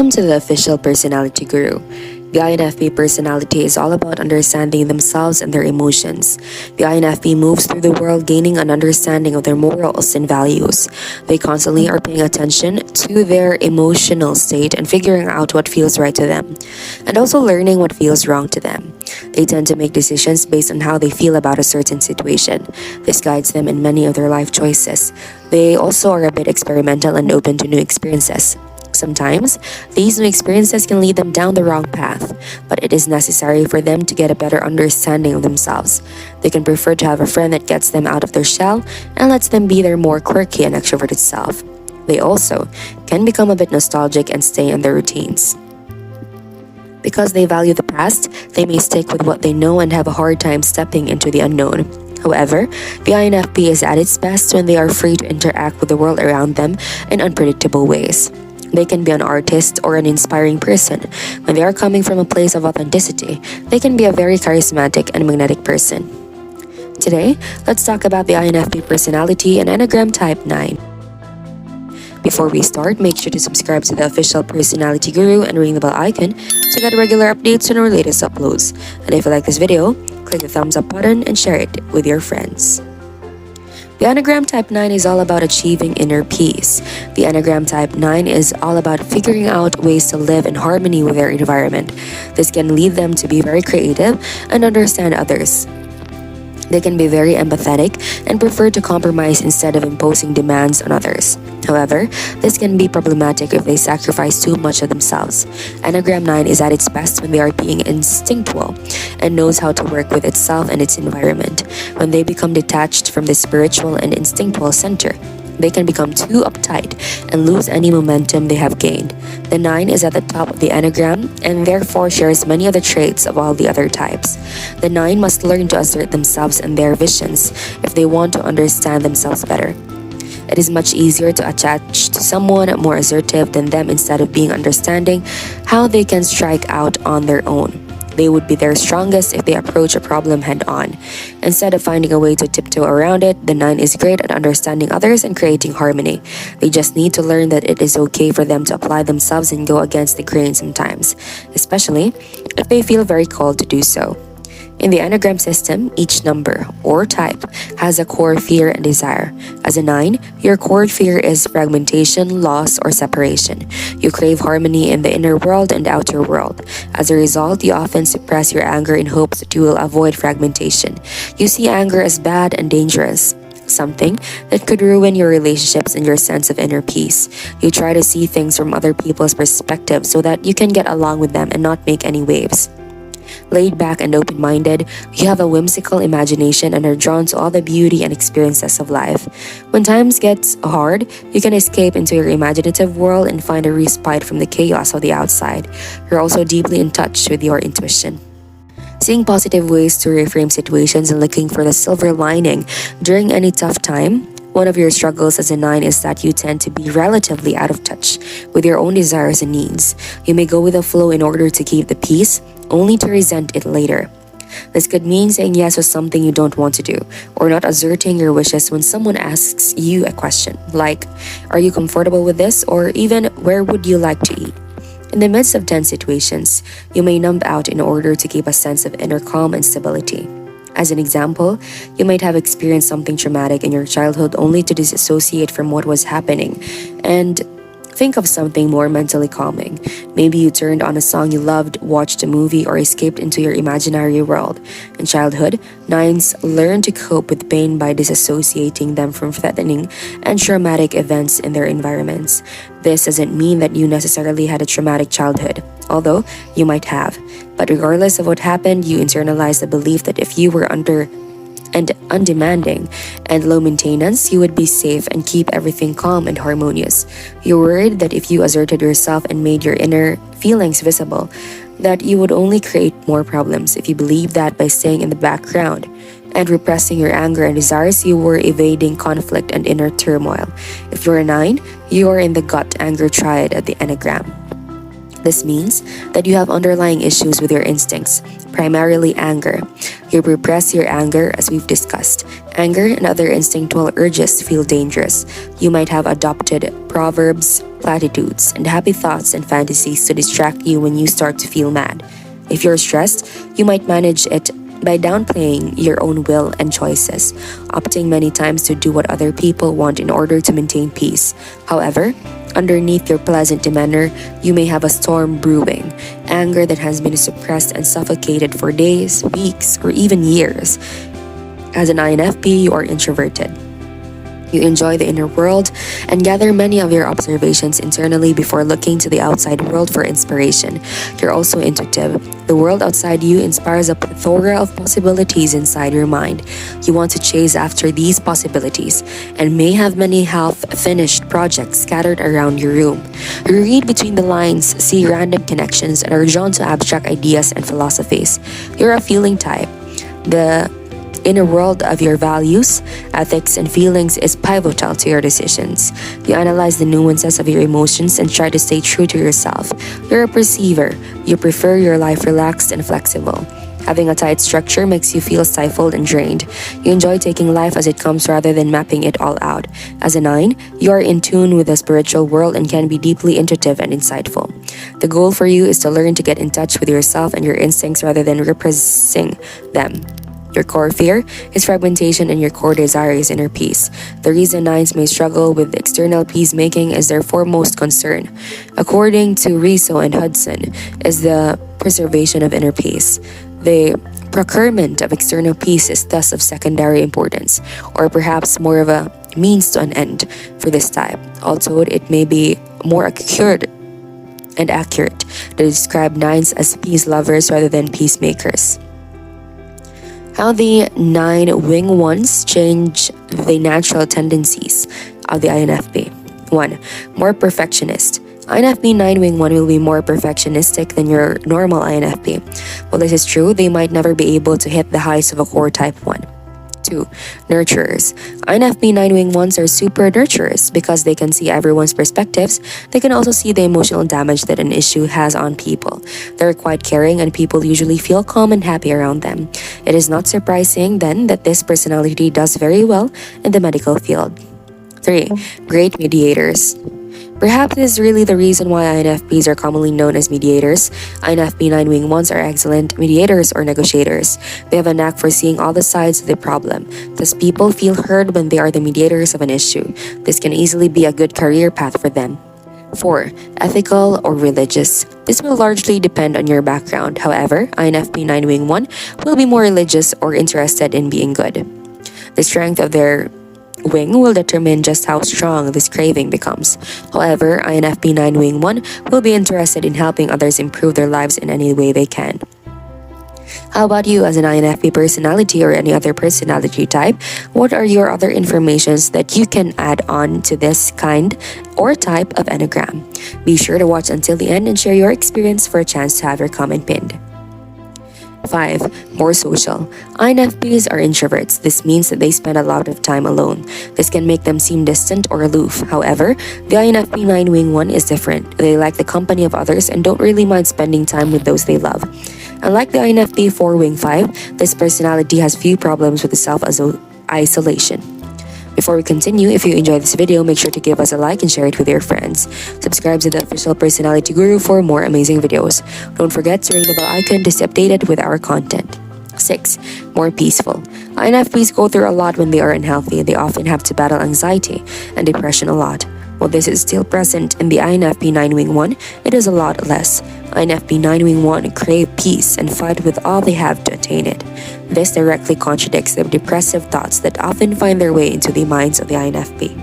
To the Official Personality Guru. The INFP personality is all about understanding themselves and their emotions. The INFP moves through the world gaining an understanding of their morals and values. They constantly are paying attention to their emotional state and figuring out what feels right to them, and also learning what feels wrong to them. They tend to make decisions based on how they feel about a certain situation. This guides them in many of their life choices. They also are a bit experimental and open to new experiences. Sometimes, these new experiences can lead them down the wrong path, but it is necessary for them to get a better understanding of themselves. They can prefer to have a friend that gets them out of their shell and lets them be their more quirky and extroverted self. They also can become a bit nostalgic and stay in their routines. Because they value the past, they may stick with what they know and have a hard time stepping into the unknown. However, the INFP is at its best when they are free to interact with the world around them in unpredictable ways. They can be an artist or an inspiring person. When they are coming from a place of authenticity, they can be a very charismatic and magnetic person. Today, let's talk about the INFP personality and Enneagram Type 9. Before we start, make sure to subscribe to the Official Personality Guru and ring the bell icon to get regular updates on our latest uploads. And if you like this video, click the thumbs up button and share it with your friends. The Enneagram Type 9 is all about achieving inner peace. The Enneagram Type 9 is all about figuring out ways to live in harmony with their environment. This can lead them to be very creative and understand others. They can be very empathetic and prefer to compromise instead of imposing demands on others. However, this can be problematic if they sacrifice too much of themselves. Enneagram 9 is at its best when they are being instinctual and knows how to work with itself and its environment. When they become detached from the spiritual and instinctual center, they can become too uptight and lose any momentum they have gained. The 9 is at the top of the Enneagram and therefore shares many of the traits of all the other types. The 9 must learn to assert themselves and their visions if they want to understand themselves better. It is much easier to attach to someone more assertive than them instead of being understanding how they can strike out on their own. They would be their strongest if they approach a problem head-on. Instead of finding a way to tiptoe around it, the 9 is great at understanding others and creating harmony. They just need to learn that it is okay for them to apply themselves and go against the grain sometimes, especially if they feel very called to do so. In the Enneagram system, each number or type has a core fear and desire. As a 9, your core fear is fragmentation, loss, or separation. You crave harmony in the inner world and outer world. As a result, you often suppress your anger in hopes that you will avoid fragmentation. You see anger as bad and dangerous, something that could ruin your relationships and your sense of inner peace. You try to see things from other people's perspective so that you can get along with them and not make any waves. Laid back and open-minded, you have a whimsical imagination and are drawn to all the beauty and experiences of life. When times get hard, you can escape into your imaginative world and find a respite from the chaos of the outside. You're also deeply in touch with your intuition. Seeing positive ways to reframe situations and looking for the silver lining during any tough time. One of your struggles as a 9 is that you tend to be relatively out of touch with your own desires and needs. You may go with the flow in order to keep the peace, only to resent it later. This could mean saying yes to something you don't want to do, or not asserting your wishes when someone asks you a question, like, "Are you comfortable with this?" or even, "Where would you like to eat?" In the midst of tense situations, you may numb out in order to keep a sense of inner calm and stability. As an example, you might have experienced something traumatic in your childhood only to disassociate from what was happening and think of something more mentally calming. Maybe you turned on a song you loved, watched a movie, or escaped into your imaginary world. In childhood, 9s learn to cope with pain by disassociating them from threatening and traumatic events in their environments. This doesn't mean that you necessarily had a traumatic childhood, although you might have. But regardless of what happened, you internalize the belief that if you were undemanding and low maintenance, you would be safe and keep everything calm and harmonious. You're worried that if you asserted yourself and made your inner feelings visible, that you would only create more problems. If you believe that by staying in the background and repressing your anger and desires, you were evading conflict and inner turmoil. If you're a 9, you are in the gut anger triad of the Enneagram. This means that you have underlying issues with your instincts, primarily anger. You repress your anger, as we've discussed. Anger and other instinctual urges feel dangerous. You might have adopted proverbs, platitudes, and happy thoughts and fantasies to distract you when you start to feel mad. If you're stressed, you might manage it by downplaying your own will and choices, opting many times to do what other people want in order to maintain peace. However, underneath your pleasant demeanor, you may have a storm brewing, anger that has been suppressed and suffocated for days, weeks, or even years. As an INFP, you are introverted. You enjoy the inner world and gather many of your observations internally before looking to the outside world for inspiration. You're also intuitive. The world outside you inspires a plethora of possibilities inside your mind. You want to chase after these possibilities and may have many half-finished projects scattered around your room. You read between the lines, see random connections, and are drawn to abstract ideas and philosophies. You're a feeling type. The inner world of your values, ethics, and feelings is pivotal to your decisions. You analyze the nuances of your emotions and try to stay true to yourself. You're a perceiver. You prefer your life relaxed and flexible. Having a tight structure makes you feel stifled and drained. You enjoy taking life as it comes rather than mapping it all out. As a 9, you are in tune with the spiritual world and can be deeply intuitive and insightful. The goal for you is to learn to get in touch with yourself and your instincts rather than repressing them. Your core fear is fragmentation and your core desire is inner peace. The reason 9s may struggle with external peacemaking is their foremost concern. According to Rizzo and Hudson, is the preservation of inner peace. The procurement of external peace is thus of secondary importance, or perhaps more of a means to an end for this type, although it may be more accurate to describe 9s as peace lovers rather than peacemakers. How the 9 wing ones change the natural tendencies of the INFP. 1. More perfectionist. INFP 9 wing 1 will be more perfectionistic than your normal INFP. While this is true, they might never be able to hit the heights of a core type 1. 2. Nurturers. INFP 9 wing 1s are super nurturers because they can see everyone's perspectives. They can also see the emotional damage that an issue has on people. They're quite caring and people usually feel calm and happy around them. It is not surprising then that this personality does very well in the medical field. 3. Great mediators. Perhaps this is really the reason why INFPs are commonly known as mediators. INFP 9 wing 1s are excellent mediators or negotiators. They have a knack for seeing all the sides of the problem. Thus, people feel heard when they are the mediators of an issue. This can easily be a good career path for them. 4. Ethical or religious. This will largely depend on your background. However, INFP 9 wing 1 will be more religious or interested in being good. The strength of their wing will determine just how strong this craving becomes. However, INFP 9 wing 1 will be interested in helping others improve their lives in any way they can. How about you as an INFP personality or any other personality type? What are your other informations that you can add on to this kind or type of Enneagram? Be sure to watch until the end and share your experience for a chance to have your comment pinned. 5. More social. INFPs are introverts. This means that they spend a lot of time alone. This can make them seem distant or aloof. However, the INFP 9 wing 1 is different. They like the company of others and don't really mind spending time with those they love. Unlike the INFP 4 wing 5, this personality has few problems with self-isolation. Before we continue, if you enjoyed this video, make sure to give us a like and share it with your friends. Subscribe to the Official Personality Guru for more amazing videos. Don't forget to ring the bell icon to stay updated with our content. 6. More peaceful. INFPs go through a lot when they are unhealthy. They often have to battle anxiety and depression a lot. While this is still present in the INFP 9 wing 1, it is a lot less. INFP 9 wing 1 crave peace and fight with all they have to attain it. This directly contradicts the depressive thoughts that often find their way into the minds of the INFP.